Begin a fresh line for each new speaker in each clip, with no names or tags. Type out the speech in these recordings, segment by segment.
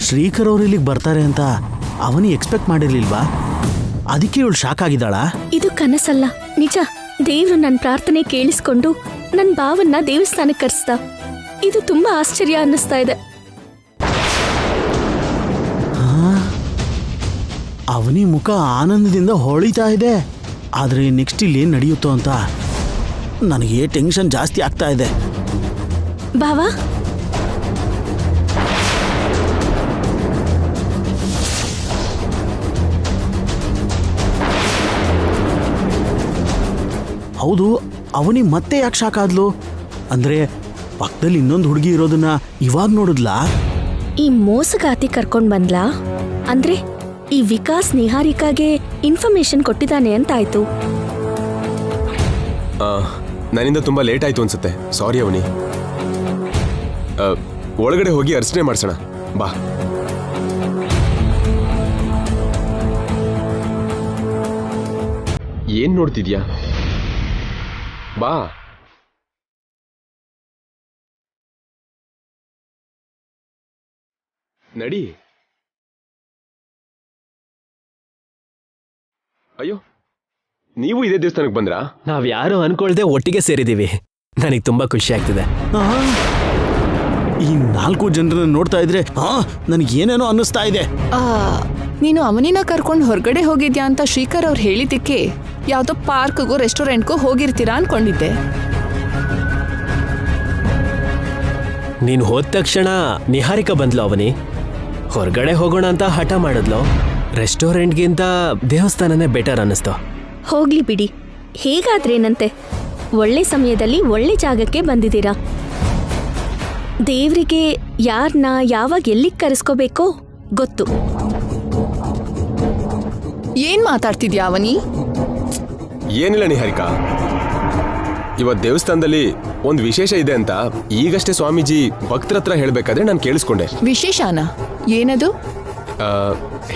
ಶ್ರೀಕರ್ ಅವ್ರು ಇಲ್ಲಿಗೆ ಬರ್ತಾರೆ ಅಂತ ಅವನಿ ಎಕ್ಸ್ಪೆಕ್ಟ್ ಮಾಡಿರ್ಲಿಲ್ವಾ? ಅದಕ್ಕೆ ಇವಳು ಶಾಕ್ ಆಗಿದ್ದಾಳಾ?
ಇದು ಕನಸಲ್ಲ, ನಿಜ. ದೇವ್ರು ನನ್ನ ಪ್ರಾರ್ಥನೆ ಕೇಳಿಸ್ಕೊಂಡು ನನ್ನ ಭಾವನ್ನ ದೇವಸ್ಥಾನಕ್ಕೆ ಕರೆಸ್ದ. ಇದು ತುಂಬಾ ಆಶ್ಚರ್ಯ ಅನ್ನಿಸ್ತಾ ಇದೆ.
ಅವನಿ ಮುಖ ಆನಂದದಿಂದ ಹೊಳಿತಾ ಇದೆ. ಆದ್ರೆ ನೆಕ್ಸ್ಟ್ ಇಲ್ಲಿ ಏನ್ ನಡೆಯುತ್ತೋ ಅಂತ ನನಗೆ ಟೆನ್ಷನ್ ಜಾಸ್ತಿ ಆಗ್ತಾ ಇದೆ.
ಬಾವಾ,
ಹೌದು, ಅವನಿ ಮತ್ತೆ ಯಾಕೆ ಶಾಕ್ ಆದ್ಲು? ಅಂದ್ರೆ ಪಕ್ಕದಲ್ಲಿ ಇನ್ನೊಂದು ಹುಡುಗಿ ಇರೋದನ್ನ ಇವಾಗ ನೋಡಿದ್ಲಾ?
ಈ ಮೋಸಗಾತಿ ಕರ್ಕೊಂಡ್ ಬಂದ್ಲಾ? ಅಂದ್ರೆ ಈ ವಿಕಾಸ್ ನಿಹಾರಿಕಾಗೆ ಇನ್ಫಾರ್ಮೇಶನ್ ಕೊಟ್ಟಿದ್ದಾನೆ ಅಂತಾಯ್ತು.
ನನ್ನಿಂದ ತುಂಬಾ ಲೇಟ್ ಆಯ್ತು ಅನ್ಸುತ್ತೆ. ಸಾರಿ ಅವನಿ. ಒಳಗಡೆ ಹೋಗಿ ಅರ್ಚನೆ ಮಾಡ್ಸೋಣ ಬಾ. ಏನ್ ನೋಡ್ತಿದ್ಯಾ? ಬಾ. ನಡಿ. ಅಯ್ಯೋ, ನೀವು ಇದೇ ದೇವಸ್ಥಾನಕ್ಕೆ ಬಂದ್ರಾ?
ನಾವ್ ಯಾರು ಅನ್ಕೊಳ್ದೆ ಒಟ್ಟಿಗೆ ಸೇರಿದೀವಿ. ನನಗೆ ತುಂಬಾ ಖುಷಿ ಆಗ್ತಿದೆ.
ಈ 4 ಜನರನ್ನ ನೋಡ್ತಾ ಇದ್ರೆ ನನಗೇನೇನೋ ಅನ್ನಿಸ್ತಾ ಇದೆ.
ನೀನು ಅವನಿನ ಕರ್ಕೊಂಡು ಹೊರಗಡೆ ಹೋಗಿದ್ಯಾ ಅಂತ ಶ್ರೀಕರ್ ಅವ್ರು ಹೇಳಿದ್ದಕ್ಕೆ ಯಾವ್ದೋ ಪಾರ್ಕ್ಗೂ ರೆಸ್ಟೋರೆಂಟ್ಗೂ ಹೋಗಿರ್ತೀರಾ ಅನ್ಕೊಂಡಿದ್ದೆ.
ನೀನು ಹೋದ ತಕ್ಷಣ ನಿಹಾರಿಕಾ ಬಂದ್ಲು. ಅವನಿ ಹೊರಗಡೆ ಹೋಗೋಣ ಅಂತ ಹಠ ಮಾಡಿದ್ಲು. ರೆಸ್ಟೋರೆಂಟ್ಗಿಂತ ದೇವಸ್ಥಾನನೇ ಬೆಟರ್ ಅನ್ನಿಸ್ತು.
ಹೋಗ್ಲಿ ಬಿಡಿ, ಹೇಗಾದ್ರೇನಂತೆ. ಒಳ್ಳೆ ಸಮಯದಲ್ಲಿ ಒಳ್ಳೆ ಜಾಗಕ್ಕೆ ಬಂದಿದ್ದೀರಾ. ದೇವ್ರಿಗೆ ಯಾರನ್ನ ಯಾವಾಗ ಎಲ್ಲಿಗೆ ಕರೆಸ್ಕೋಬೇಕೋ ಗೊತ್ತು.
ಏನ್ ಮಾತಾಡ್ತಿದ್ಯಾ ಅವನಿ?
ಏನಿಲ್ಲ ನಿಹಾರಿಕಾ, ಇವತ್ತು ದೇವಸ್ಥಾನದಲ್ಲಿ ಒಂದು ವಿಶೇಷ ಇದೆ ಅಂತ ಈಗಷ್ಟೇ ಸ್ವಾಮೀಜಿ ಭಕ್ತರ ಹತ್ರ ಹೇಳ್ಬೇಕಾದ್ರೆ ನಾನು ಕೇಳಿಸ್ಕೊಂಡೆ.
ವಿಶೇಷನಾ? ಏನದು?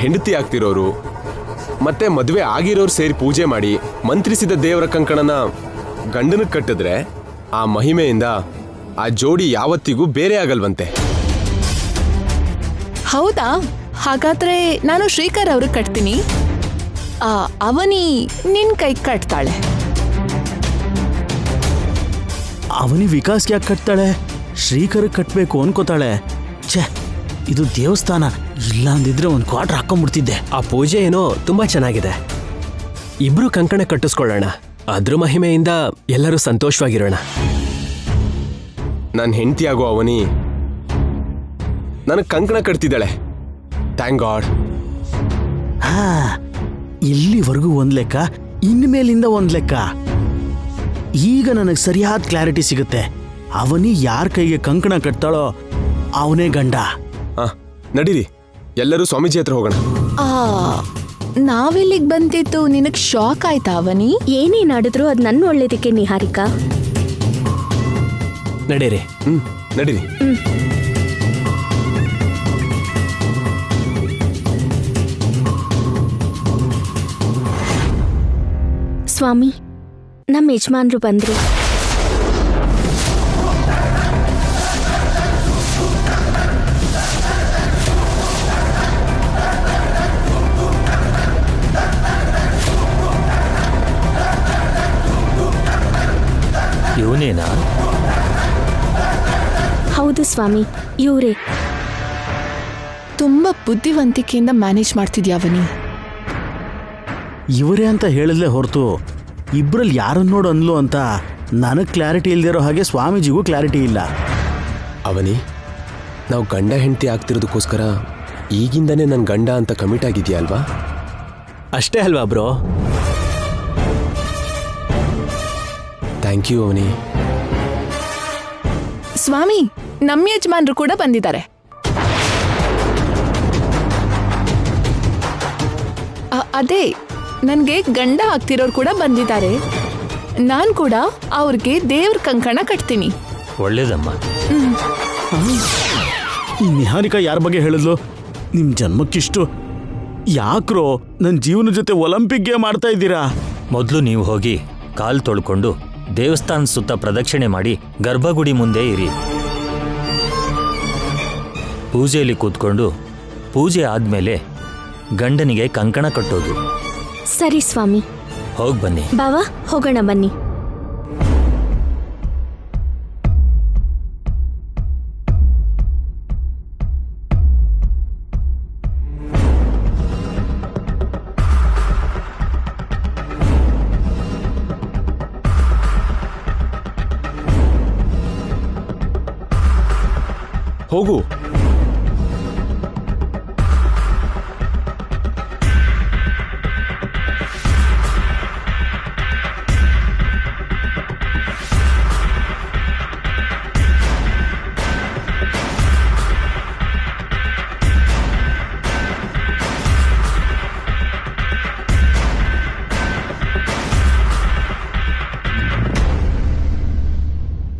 ಹೆಂಡತಿ ಆಗ್ತಿರೋರು ಮತ್ತೆ ಮದುವೆ ಆಗಿರೋರು ಸೇರಿ ಪೂಜೆ ಮಾಡಿ ಮಂತ್ರಿಸಿದ ದೇವರ ಕಂಕಣನ ಗಂಡನಿಗೆ ಕಟ್ಟಿದ್ರೆ ಆ ಮಹಿಮೆಯಿಂದ ಆ ಜೋಡಿ ಯಾವತ್ತಿಗೂ ಬೇರೆ ಆಗಲ್ವಂತೆ.
ಹೌದಾ? ಹಾಗಾದ್ರೆ ನಾನು ಶ್ರೀಕರ್ ಅವ್ರಿಗೆ ಕಟ್ತೀನಿ. ಅವನಿ ನಿನ್ ಕೈ ಕಟ್ತಾಳೆ.
ಅವನಿ ವಿಕಾಸ್ಗೆ ಯಾಕೆ ಕಟ್ತಾಳೆ? ಶ್ರೀಕರ್ ಕಟ್ಬೇಕು ಅನ್ಕೋತಾಳೆ. ಛೇ, ಇದು ದೇವಸ್ಥಾನ. ಇಲ್ಲ ಅಂದಿದ್ರೆ ಒಂದು ಕ್ವಾರ್ಟರ್ ಹಾಕೊಂಡ್ಬಿಡ್ತಿದ್ದೆ.
ಆ ಪೂಜೆ ಏನೋ ತುಂಬಾ ಚೆನ್ನಾಗಿದೆ. ಇಬ್ರು ಕಂಕಣ ಕಟ್ಟಿಸ್ಕೊಳ್ಳೋಣ. ಅದ್ರ ಮಹಿಮೆಯಿಂದ ಎಲ್ಲರೂ ಸಂತೋಷವಾಗಿರೋಣ.
ನನ್ನ ಹೆಂಡತಿ ಆಗೋ ಅವನಿ ನನಗೆ ಕಂಕಣ ಕಟ್ತಿದ್ದಾಳೆ. Thank god.
ಇಲ್ಲಿವರೆಗೂ ಒಂದ್ ಲೆಕ್ಕ, ಇನ್ಮೇಲಿಂದ ಒಂದ್ ಲೆಕ್ಕ. ಈಗ ನನಗೆ ಸರಿಯಾದ ಕ್ಲಾರಿಟಿ ಸಿಗುತ್ತೆ. ಅವನಿ ಯಾರ ಕೈಗೆ ಕಂಕಣ ಕಟ್ತಾಳೋ ಅವನೇ ಗಂಡ.
ನಡೀರಿ, ಎಲ್ಲರೂ ಸ್ವಾಮೀಜಿ ಹತ್ರ ಹೋಗೋಣ.
ನಾವಿಲ್ಲಿಗೆ ಬಂದಿದ್ದು ನಿನಗ್ ಶಾಕ್ ಆಯ್ತಾ ಅವನಿ?
ಏನೇನಾಡಿದ್ರು ಅದ್ ನನ್ನ ಒಳ್ಳೇದಕ್ಕೆ ನಿಹಾರಿಕಾ.
ನಡೀರಿ.
ನಡೀರಿ.
ಸ್ವಾಮಿ, ನಮ್ಮ ಯಜಮಾನ್ರು ಬಂದ್ರು.
ಇವನೇನಾ?
ಹೌದು ಸ್ವಾಮಿ, ಇವರೇ.
ತುಂಬಾ ಬುದ್ಧಿವಂತಿಕೆಯಿಂದ ಮ್ಯಾನೇಜ್ ಮಾಡ್ತಿದ್ಯಾ ಅವನಿ.
ಇವರೇ ಅಂತ ಹೇಳಿದ್ಲೆ ಹೊರತು ಇಬ್ರಲ್ಲಿ ಯಾರನ್ನ ನೋಡು ಅನ್ಲು ಅಂತ ನನಗೆ ಕ್ಲಾರಿಟಿ ಇಲ್ದಿರೋ ಹಾಗೆ ಸ್ವಾಮೀಜಿಗೂ ಕ್ಲಾರಿಟಿ ಇಲ್ಲ.
ಅವನಿ, ನಾವು ಗಂಡ ಹೆಂಡತಿ ಆಗ್ತಿರೋದಕ್ಕೋಸ್ಕರ ಈಗಿಂದನೇ ನನ್ನ ಗಂಡ ಅಂತ ಕಮಿಟ್ ಆಗಿದ್ಯಾ ಅಲ್ವಾ?
ಅಷ್ಟೇ ಅಲ್ವಾ ಬ್ರೋ?
ಥ್ಯಾಂಕ್ ಯು ಅವನಿ.
ಸ್ವಾಮಿ, ನಮ್ಮ ಯಜಮಾನ್ರು ಕೂಡ ಬಂದಿದ್ದಾರೆ. ಅದೇ, ನನ್ಗೆ ಗಂಡ ಆಗ್ತಿರೋರು ಕೂಡ ಬಂದಿದ್ದಾರೆ. ನಾನ್ ಕೂಡ ಅವ್ರಿಗೆ ದೇವ್ರ ಕಂಕಣ ಕಟ್ತೀನಿ.
ಒಳ್ಳೇದಮ್ಮ.
ಈ ನಿಹಾರಿಕಾ ಯಾರ ಬಗ್ಗೆ ಹೇಳಿದ್ಲು? ನಿಮ್ ಜನ್ಮಕ್ಕಿಷ್ಟು ಯಾಕ್ರೋ ನನ್ನ ಜೀವನ ಜೊತೆ ಒಲಿಂಪಿಕ್ ಗೇಮ್ ಆಡ್ತಾ ಇದ್ದೀರಾ?
ಮೊದಲು ನೀವು ಹೋಗಿ ಕಾಲು ತೊಳ್ಕೊಂಡು ದೇವಸ್ಥಾನ ಸುತ್ತ ಪ್ರದಕ್ಷಿಣೆ ಮಾಡಿ ಗರ್ಭಗುಡಿ ಮುಂದೆ ಇರಿ. ಪೂಜೆಯಲ್ಲಿ ಕೂತ್ಕೊಂಡು ಪೂಜೆ ಆದ್ಮೇಲೆ ಗಂಡನಿಗೆ ಕಂಕಣ ಕಟ್ಟೋದು.
ಸರಿ ಸ್ವಾಮಿ.
ಹೋಗ್ ಬನ್ನಿ.
ಬಾವ, ಹೋಗೋಣ ಬನ್ನಿ.
ಹೋಗು.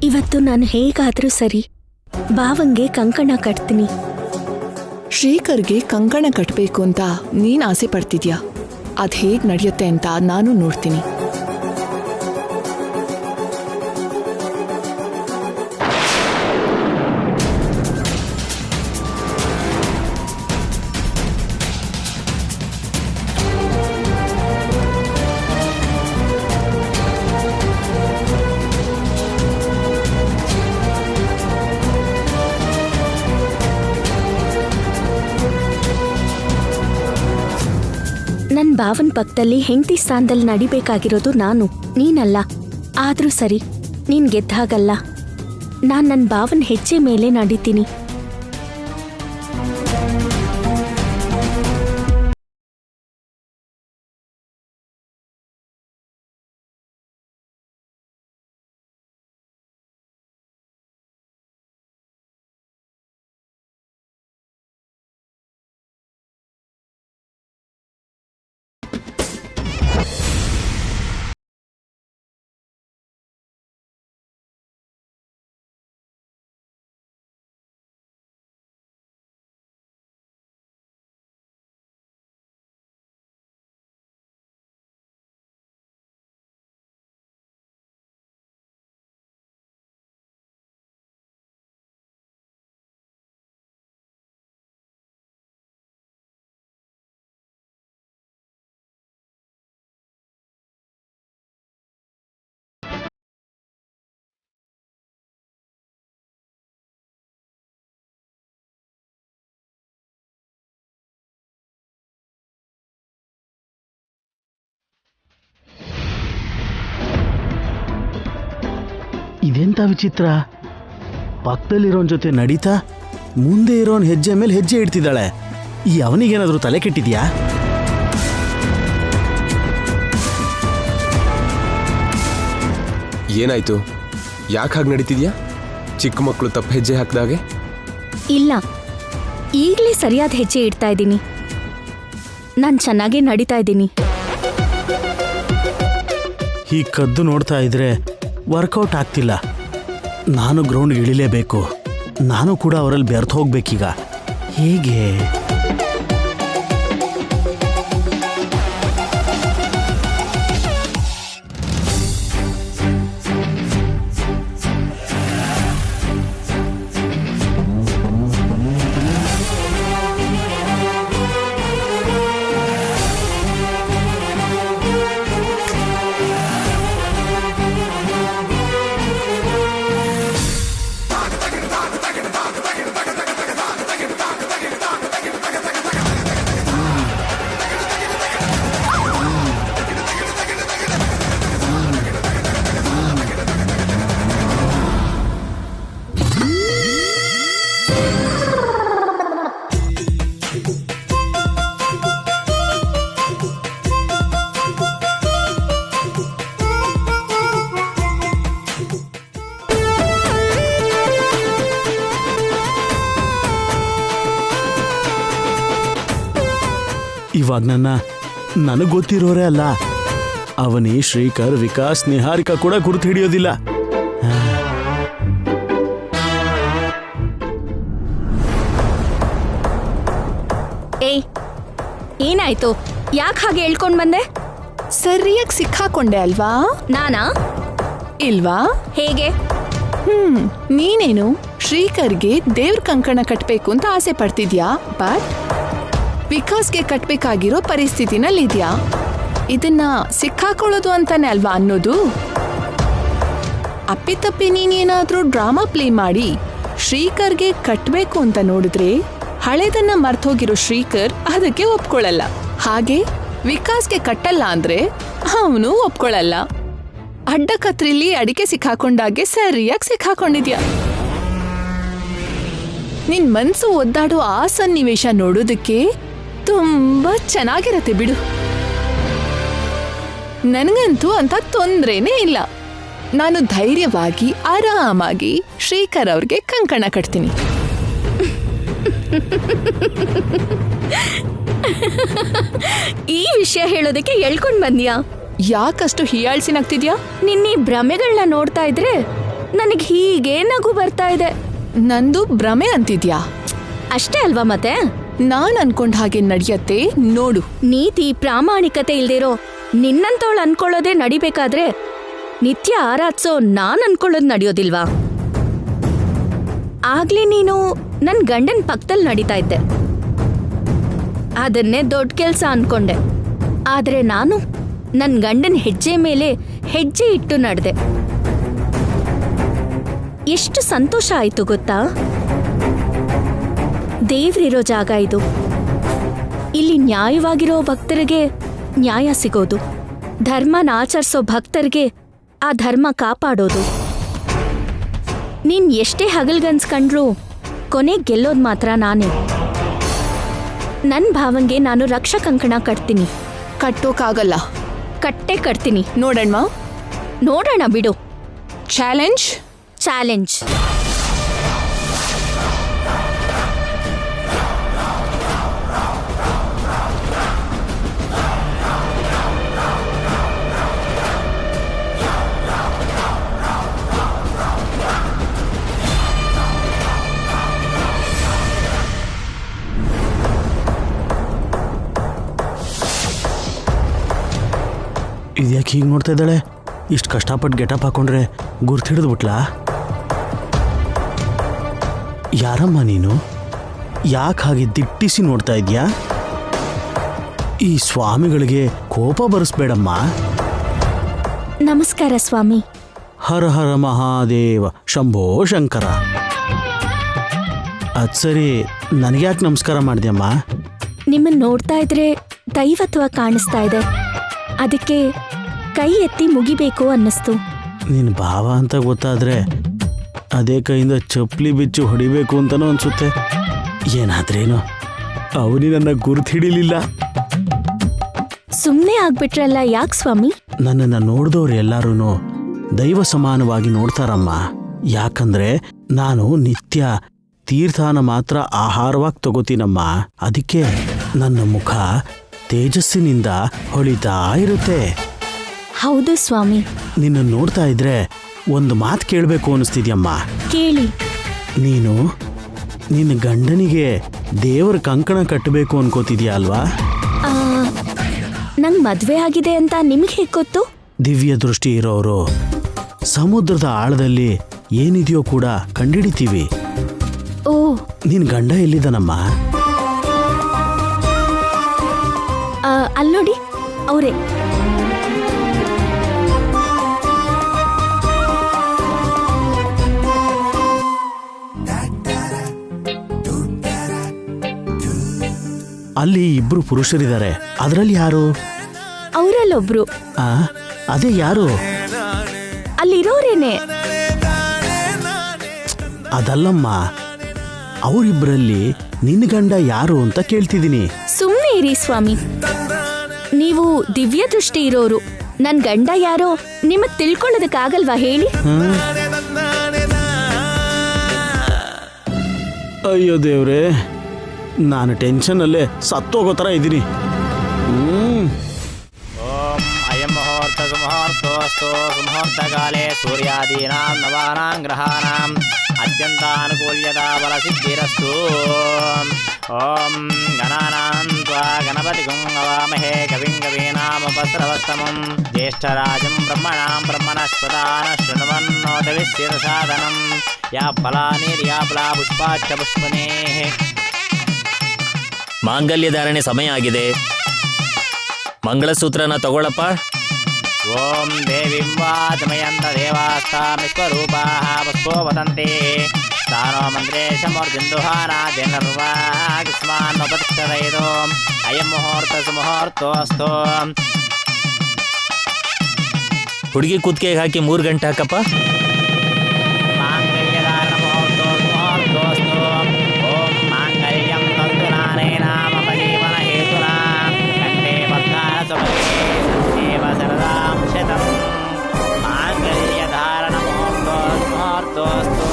ಇವತ್ತು ನಾನು ಹೇಗಾದ್ರೂ ಸರಿ ಬಾವಂಗೆ ಕಂಕಣ ಕಟ್ತೀನಿ.
ಶ್ರೀಕರ್ಗೆ ಕಂಕಣ ಕಟ್ಟಬೇಕು ಅಂತ ನೀನ್ ಆಸೆ ಪಡ್ತಿದ್ಯಾ? ಅದ್ ಹೇಗ್ ನಡೆಯುತ್ತೆ ಅಂತ ನಾನು ನೋಡ್ತೀನಿ.
ನನ್ ಬಾವನ್ ಪಕ್ಕದಲ್ಲಿ ಹೆಂಡತಿ ಸ್ಥಾನದಲ್ಲಿ ನಡಿಬೇಕಾಗಿರೋದು ನಾನು, ನೀನಲ್ಲ. ಆದ್ರೂ ಸರಿ, ನೀನ್ ಗೆದ್ದಾಗಲ್ಲ. ನಾನ್ ನನ್ ಬಾವನ್ ಹೆಜ್ಜೆ ಮೇಲೆ ನಡಿತೀನಿ.
ಇದೆಂತ ವಿಚಿತ್ರ, ಪಕ್ಕದಲ್ಲಿರೋನ್ ಜೊತೆ ನಡೀತಾ ಮುಂದೆ ಇರೋನ್ ಹೆಜ್ಜೆ ಮೇಲೆ ಹೆಜ್ಜೆ ಇಡ್ತಿದ್ದಾಳೆ. ಈ ಅವನಿಗೇನಾದ್ರೂ ತಲೆ ಕೆಟ್ಟಿದ್ಯಾ?
ಏನಾಯ್ತು? ಯಾಕೆ ಹಾಗೆ ನಡೀತಿದ್ಯಾ? ಚಿಕ್ಕ ಮಕ್ಕಳು ತಪ್ಪು ಹೆಜ್ಜೆ ಹಾಕಿದಾಗೆ?
ಇಲ್ಲ, ಈಗಲೇ ಸರಿಯಾದ ಹೆಜ್ಜೆ ಇಡ್ತಾ ಇದ್ದೀನಿ. ನಾನ್ ಚೆನ್ನಾಗೇ ನಡೀತಾ ಇದ್ದೀನಿ.
ಈ ಕದ್ದು ನೋಡ್ತಾ ಇದ್ರೆ ವರ್ಕೌಟ್ ಆಗ್ತಿಲ್ಲ. ನಾನು ಗ್ರೌಂಡ್ಗೆ ಇಳಿಲೇಬೇಕು. ನಾನು ಕೂಡ ಅವರಲ್ಲಿ ಬೆರ್ತು ಹೋಗ್ಬೇಕೀಗ. ಹೇಗೆ? ಇವಾಗ ನನಗೆ ಗೊತ್ತಿರೋರೇ ಅಲ್ಲ, ಅವನಿ, ಶ್ರೀಕರ್, ವಿಕಾಸ್, ನಿಹಾರಿಕಾ ಕೂಡ ಗುರುತು ಹಿಡಿಯೋದಿಲ್ಲ.
ಏಯ್, ಏನಾಯ್ತು? ಯಾಕೆ ಹಾಗೆ ಹೇಳ್ಕೊಂಡ್ ಬಂದೆ?
ಸರಿಯಾಗಿ ಸಿಕ್ಕಾಕೊಂಡೆ ಅಲ್ವಾ?
ನಾನಾ?
ಇಲ್ವಾ?
ಹೇಗೆ?
ನೀನೇನು ಶ್ರೀಕರ್ಗೆ ದೇವ್ರ ಕಂಕಣ ಕಟ್ಟಬೇಕು ಅಂತ ಆಸೆ ಪಡ್ತಿದ್ಯಾ, ಬಟ್ ವಿಕಾಸ್ಗೆ ಕಟ್ಬೇಕಾಗಿರೋ ಪರಿಸ್ಥಿತಿನಲ್ಲಿದ್ಯಾ. ಇದನ್ನ ಸಿಕ್ಕಾಕೊಳ್ಳೋದು ಅಂತಾನೆ ಅಲ್ವಾ ಅನ್ನೋದು. ಅಪ್ಪಿತಪ್ಪಿ ನೀನೇನಾದ್ರೂ ಡ್ರಾಮಾ ಪ್ಲೇ ಮಾಡಿ ಶ್ರೀಕರ್ಗೆ ಕಟ್ಬೇಕು ಅಂತ ನೋಡಿದ್ರೆ ಹಳೇದನ್ನ ಮರ್ತೋಗಿರೋ ಶ್ರೀಕರ್ ಅದಕ್ಕೆ ಒಪ್ಕೊಳ್ಳಲ್ಲ. ಹಾಗೆ ವಿಕಾಸ್ಗೆ ಕಟ್ಟಲ್ಲ ಅಂದ್ರೆ ಅವನು ಒಪ್ಕೊಳ್ಳಲ್ಲ. ಅಡ್ಡ ಕತ್ರಿಲಿ ಅಡಿಕೆ ಸಿಕ್ಕಾಕೊಂಡಾಗೆ ಸರಿಯಾಗಿ ಸಿಕ್ಕಾಕೊಂಡಿದ್ಯಾ. ನಿನ್ ಮನ್ಸು ಒದ್ದಾಡೋ ಆ ಸನ್ನಿವೇಶ ನೋಡೋದಕ್ಕೆ ತುಂಬಾ ಚೆನ್ನಾಗಿರತ್ತೆ ಬಿಡು. ನನಗಂತೂ ಅಂತ ತೊಂದ್ರೆನೇ ಇಲ್ಲ. ನಾನು ಧೈರ್ಯವಾಗಿ ಆರಾಮಾಗಿ ಶ್ರೀಕರ್ ಅವ್ರಿಗೆ ಕಂಕಣ ಕಟ್ತೀನಿ.
ಈ ವಿಷಯ ಹೇಳೋದಕ್ಕೆ ಹೇಳ್ಕೊಂಡ್ ಬಂದ್ಯಾ?
ಯಾಕಷ್ಟು ಹೀಯಾಳ್ಸಿನಾಗ್ತಿದ್ಯಾ?
ನಿನ್ನೆ ಭ್ರಮೆಗಳನ್ನ ನೋಡ್ತಾ ಇದ್ರೆ ನನಗೆ ಹೀಗೆ ನಗು ಬರ್ತಾ ಇದೆ.
ನಂದು ಭ್ರಮೆ ಅಂತಿದ್ಯಾ?
ಅಷ್ಟೇ ಅಲ್ವಾ ಮತ್ತೆ?
ನಾನ್ ಅನ್ಕೊಂಡ್ ಹಾಗೆ ನಡಿಯತ್ತೆ ನೋಡು.
ನೀತಿ ಪ್ರಾಮಾಣಿಕತೆ ಇಲ್ದಿರೋ ನಿನ್ನಂತವಳು ಅನ್ಕೊಳ್ಳೋದೇ ನಡಿಬೇಕಾದ್ರೆ ನಿತ್ಯ ಆರಾಧ್ಸೋ ನಾನ್ ಅನ್ಕೊಳ್ಳೋದು ನಡೆಯೋದಿಲ್ವಾ? ಆಗ್ಲೇ ನೀನು ನನ್ ಗಂಡನ್ ಪಕ್ಕದಲ್ಲಿ ನಡೀತಾ ಇದ್ದೆ, ಅದನ್ನೇ ದೊಡ್ಡ ಕೆಲ್ಸ ಅನ್ಕೊಂಡೆ. ಆದ್ರೆ ನಾನು ನನ್ ಗಂಡನ್ ಹೆಜ್ಜೆ ಮೇಲೆ ಹೆಜ್ಜೆ ಇಟ್ಟು ನಡೆದೆ. ಎಷ್ಟು ಸಂತೋಷ ಆಯ್ತು ಗೊತ್ತಾ? ದೇವ್ರಿರೋ ಜಾಗ ಇದು. ಇಲ್ಲಿ ನ್ಯಾಯವಾಗಿರೋ ಭಕ್ತರಿಗೆ ನ್ಯಾಯ ಸಿಗೋದು, ಧರ್ಮನ ಆಚರಿಸೋ ಭಕ್ತರಿಗೆ ಆ ಧರ್ಮ ಕಾಪಾಡೋದು. ನೀನ್ ಎಷ್ಟೇ ಹಗಲ್ಗನ್ಸ್ಕೊಂಡ್ರು ಕೊನೆ ಗೆಲ್ಲೋದ್ ಮಾತ್ರ ನಾನೇ. ನನ್ ಭಾವಂಗೆ ನಾನು ರಕ್ಷಾ ಕಂಕಣ ಕಟ್ತೀನಿ.
ಕಟ್ಟೋಕಾಗಲ್ಲ.
ಕಟ್ಟೆ ಕಟ್ತೀನಿ.
ನೋಡೋಣ
ಬಿಡು.
ಚಾಲೆಂಜ್.
ಇದ್ಯಾಕೆ ಹೀಗೆ ನೋಡ್ತಾ ಇದ್ದಾಳೆ? ಇಷ್ಟು ಕಷ್ಟಪಟ್ಟು ಗೆಟಪ್ ಹಾಕೊಂಡ್ರೆ ಗುರ್ತು ಹಿಡಿದ್ಬಿಟ್ಲಾ? ಯಾರಮ್ಮ ನೀನು? ಯಾಕೆ ಹಾಗೆ ದಿಟ್ಟಿಸಿ ನೋಡ್ತಾ ಇದೀಯಾ? ಈ ಸ್ವಾಮಿಗಳಿಗೆ ಕೋಪ ಬರಿಸ್ಬೇಡಮ್ಮ.
ನಮಸ್ಕಾರ ಸ್ವಾಮಿ.
ಹರ ಹರ ಮಹಾದೇವ ಶಂಭೋ ಶಂಕರ. ಅದ್ ಸರಿ, ನನಗ್ಯಾಕೆ ನಮಸ್ಕಾರ ಮಾಡಿದ್ಯಮ್ಮ?
ನಿಮ್ಮನ್ನ ನೋಡ್ತಾ ಇದ್ರೆ ದೈವತ್ವ ಕಾಣಿಸ್ತಾ ಇದೆ, ಅದಕ್ಕೆ ಕೈ ಎತ್ತಿ ಮುಗಿಬೇಕು ಅನ್ನಿಸ್ತು.
ನಿನ್ನ ಭಾವ ಅಂತ ಗೊತ್ತಾದ್ರೆ ಅದೇ ಕೈಯಿಂದ ಚಪ್ಪಲಿ ಬಿಚ್ಚು ಹೊಡಿಬೇಕು ಅಂತನೂ ಅನ್ಸುತ್ತೆ. ಏನಾದ್ರೇನು ಅವನಿ ನನ್ನ ಗುರ್ತು ಹಿಡಿಲಿಲ್ಲ.
ಸುಮ್ಮನೆ ಆಗ್ಬಿಟ್ರಲ್ಲ, ಯಾಕೆ ಸ್ವಾಮಿ?
ನನ್ನನ್ನು ನೋಡಿದವ್ರು ಎಲ್ಲರೂ ದೈವ ಸಮಾನವಾಗಿ ನೋಡ್ತಾರಮ್ಮ. ಯಾಕಂದ್ರೆ ನಾನು ನಿತ್ಯ ತೀರ್ಥಾನ ಮಾತ್ರ ಆಹಾರವಾಗಿ ತಗೋತೀನಮ್ಮ. ಅದಕ್ಕೆ ನನ್ನ ಮುಖ ತೇಜಸ್ಸಿನಿಂದ ಹೊಳಿತಾ ಇರುತ್ತೆ.
ಹೌದು ಸ್ವಾಮಿ.
ನಿನ್ನ ನೋಡ್ತಾ ಇದ್ರೆ ಒಂದು ಮಾತು ಕೇಳಬೇಕು ಅನಿಸ್ತಿದ್ಯಮ್ಮ.
ಕೇಳಿ.
ನೀನು ನಿನ್ನ ಗಂಡನಿಗೆ ದೇವರ ಕಂಕಣ ಕಟ್ಟಬೇಕು ಅನ್ಕೋತಿದ್ಯಾ ಅಲ್ವಾ?
ನಂಗೆ ಮದ್ವೆ ಆಗಿದೆ ಅಂತ ನಿಮ್ಗೆ ಹೇಗೆ ಗೊತ್ತು?
ದಿವ್ಯ ದೃಷ್ಟಿ ಇರೋರು ಸಮುದ್ರದ ಆಳದಲ್ಲಿ ಏನಿದೆಯೋ ಕೂಡ ಕಂಡಿಡಿತೀವಿ.
ಓ,
ನಿನ್ ಗಂಡ ಎಲ್ಲಿದ್ದಾನಮ್ಮ?
ಅಲ್ಲೋಡಿ, ಅವರೇ.
ಅಲ್ಲಿ ಇಬ್ರು ಪುರುಷರಿದ್ದಾರೆ, ಅದರಲ್ಲಿ ಯಾರು?
ಅವರಲ್ಲೊಬ್ರು.
ಅದೇ ಯಾರು?
ಅಲ್ಲಿರೋರೇನೆ.
ಅದಲ್ಲಮ್ಮ, ಅವರಿಬ್ಬರಲ್ಲಿ ನಿನ್ನ ಗಂಡ ಯಾರು ಅಂತ ಕೇಳ್ತಿದ್ದೀನಿ.
ಸುಮ್ಮನೆ ಇರಿ ಸ್ವಾಮಿ. ನೀವು ದಿವ್ಯ ದೃಷ್ಟಿ ಇರೋರು, ನನ್ ಗಂಡ ಯಾರೋ ನಿಮಗ್ ತಿಳ್ಕೊಳ್ಳೋದಕ್ಕಾಗಲ್ವಾ ಹೇಳಿ?
ಅಯ್ಯೋ ದೇವ್ರೆ, ನಾನು ಟೆನ್ಷನಲ್ಲೇ ಸತ್ತೋಗೋ ಥರ ಇದ್ದೀನಿ.
ಓಂ ಅಯಂ ಮುಹೂರ್ತ ಸುಮುಹೂರ್ತೋಸ್ತು ಸುಮುಹೂರ್ತಕಾಲೇ ಸೂರ್ಯಾದೀನಾಂ ನವಾನಾಂ ಗ್ರಹಾನಾಂ ಅತ್ಯಂತಾನುಕೂಲ್ಯತಾ ಬಲಸಿದ್ಧಿರಸ್ತು. ಓಂ ಗಣಾನಾಂ ತ್ವಾ ಗಣಪತಿಗುಂ ಹವಾಮಹೇ ಕವಿಂ ಕವೀನಾಮುಪಸ್ರವಸ್ತಮಂ ಜ್ಯೇಷ್ಠರಾಜಂ ಬ್ರಹ್ಮಣಾಂ ಬ್ರಹ್ಮಣಸ್ಪದಾನ ಶೃಣ್ವನ್ನೋತವಿಶ್ಚಿರಸಾದನಂ ಯಾ ಫಲಾನಿರ್ಯಾ ಫಲಾ ಪುಷ್ಪಾಚ್ಚ ಪುಷ್ಪನೇಃ.
ಮಾಂಗಲ್ಯ ಧಾರಣೆ ಸಮಯ ಆಗಿದೆ. ಮಂಗಳಸೂತ್ರನ ತಗೊಳಪ್ಪ.
ಓಂ ದೇವಿಂ ವಾಚಮಯಂತ ದೇವಾಸ್ತಾಮಿಸ್ವರೂಪಾಃ ಪುಷ್ಪೋ ವದಂತೆ ತಾನೋ ಮಂತ್ರೇಶಮೂರ್ಜುಂದುಹಾನಾದ್ಯನರ್ವಾಗ್ಸ್ಮಾನ್ನೋಪತಿಷ್ಠತೈದೋ ಅಯಂ ಮುಹೂರ್ತ ಸುಮುಹೂರ್ತೋಸ್ತು.
ಹುಡುಗಿ ಕುತ್ತಿಗೆಗೆ ಹಾಕಿ 3 ಗಂಟೆ ಹಾಕಪ್ಪ.
ಮಾಂಗಲ್ಯಧಾರಣ ಮುಹೂರ್ತೋ ಮುಹೂರ್ತೋಸ್ತು. ಓಂ ಮಾಂಗಲ್ಯಂ ತಂತುನಾನೇನ ಮಮ ಜೀವನ ಹೇತುನಾ ಕಂಠೇ ಬದ್ಧಾನ ಸುಭಗೆ ಸಂಜೀವ ಶರದಾಂ ಶತಂ. ಮಾಂಗಲ್ಯಧಾರಣ ಮುಹೂರ್ತೋ ಮುಹೂರ್ತೋಸ್ತು.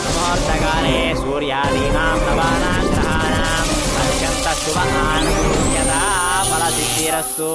ಮುಹೂರ್ತಕಾಲೇ ಸೂರ್ಯಾದೀನಾಂ ನವಾನಾಂ ಗ್ರಹಾಣಾಂ ಅತ್ಯಂತ ಶುಭ ಆನುಕೂಲ್ಯತಾ ಫಲಸಿದ್ಧಿರಸ್ತು.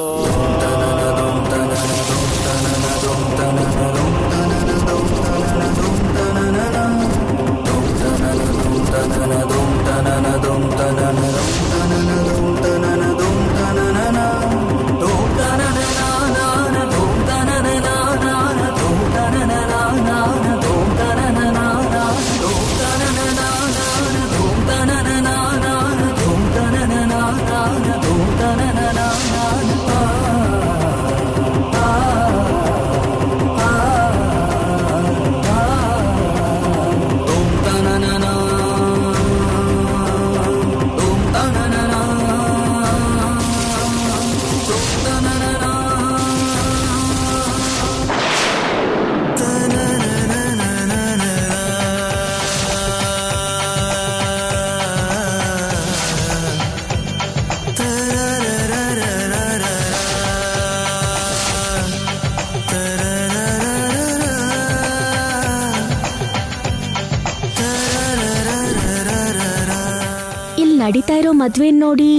ನಡೀತಾ ಇರೋ ಮದ್ವೆ ನೋಡಿ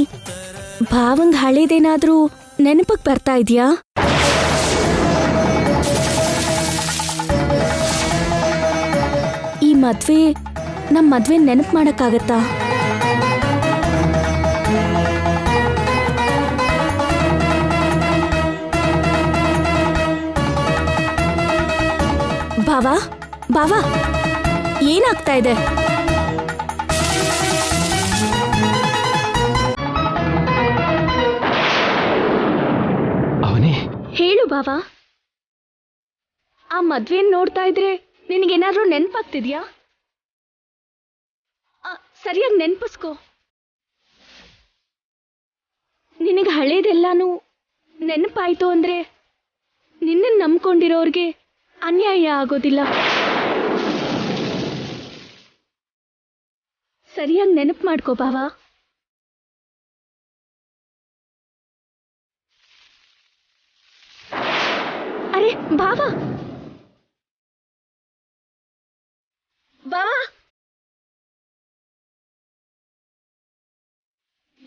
ಭಾವಂಗ್ ಹಳೇದೇನಾದ್ರೂ ನೆನಪಕ್ ಬರ್ತಾ ಇದ್ಯಾ? ಈ ಮದ್ವೆ ನಮ್ ಮದ್ವೆ ನೆನಪು ಮಾಡಕ್ಕಾಗತ್ತಾ? ಬಾವಾ ಬಾವಾ, ಏನಾಗ್ತಾ ಇದೆ? ಹೇಳು ಬಾವಾ, ಆ ಮದ್ವೆನ್ ನೋಡ್ತಾ ಇದ್ರೆ ನಿನಗೇನಾದ್ರೂ ನೆನಪಾಗ್ತಿದ್ಯಾ? ಸರಿಯಾಗಿ ನೆನಪಿಸ್ಕೋ. ನಿನಗೆ ಹಳೇದೆಲ್ಲಾನು ನೆನಪಾಯ್ತು ಅಂದ್ರೆ ನಿನ್ನನ್ನು ನಂಬ್ಕೊಂಡಿರೋರ್ಗೆ ಅನ್ಯಾಯ ಆಗೋದಿಲ್ಲ. ಸರಿಯಾಗಿ ನೆನಪು ಮಾಡ್ಕೋ ಬಾವಾ. ಅರೆ ಬಾವಾ ಬಾವಾ,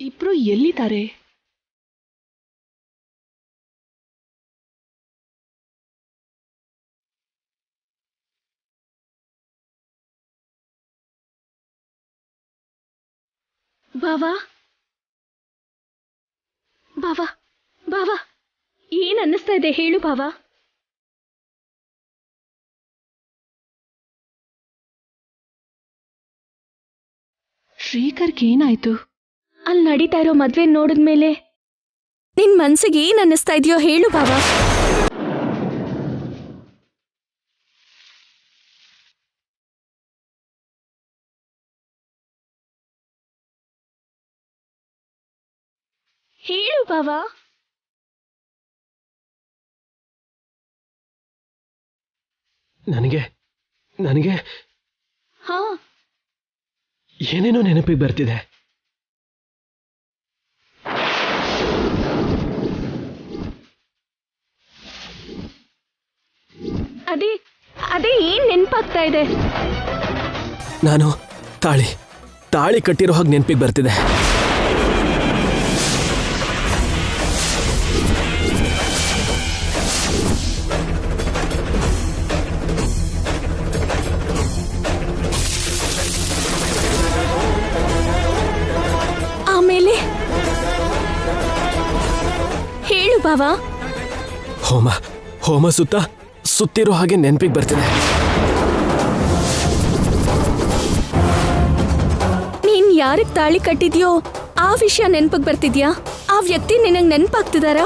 ಇಬ್ರು ಎಲ್ಲಿದ್ದಾರೆ?
ಬಾವಾ ಬಾವಾ ಬಾವಾ, ಏನ್ ಅನ್ನಿಸ್ತಾ ಇದೆ ಹೇಳು ಬಾವಾ.
ಶ್ರೀಕರ್ಗೆ ಏನಾಯ್ತು?
ಅಲ್ಲಿ ನಡೀತಾ ಇರೋ ಮದ್ವೆ ನೋಡಿದ್ಮೇಲೆ ನಿನ್ ಮನ್ಸಿಗೆ ಏನ್ ಅನ್ನಿಸ್ತಾ ಇದೆಯೋ ಹೇಳು ಬಾವಾ. ಹೇಳು ಬಾವಾ.
ನನಗೆ
ಹಾ,
ಏನೇನೋ ನೆನಪಿಗೆ ಬರ್ತಿದೆ.
ಅದೇ ಏನ್ ನೆನಪಾಗ್ತಾ ಇದೆ?
ನಾನು ತಾಳಿ ಕಟ್ಟಿರೋ ಹಾಗೆ ನೆನಪಿಗೆ ಬರ್ತಿದೆ.
ಆಮೇಲೆ ಹೇಳು ಬಾವಾ.
ಹೋಮ ಸುತ್ತಿರೋ ಹಾಗೆ ನೆನಪಿಗೆ ಬರ್ತಿದೆ.
ನೀನ್ ಯಾರಿಗ್ ತಾಳಿ ಕಟ್ಟಿದ್ಯೋ ಆ ವಿಷಯ ನೆನ್ಪಕ್ ಬರ್ತಿದ್ಯಾ? ಆ ವ್ಯಕ್ತಿ ನಿನಗ್ ನೆನ್ಪಾಗ್ತಿದಾರಾ?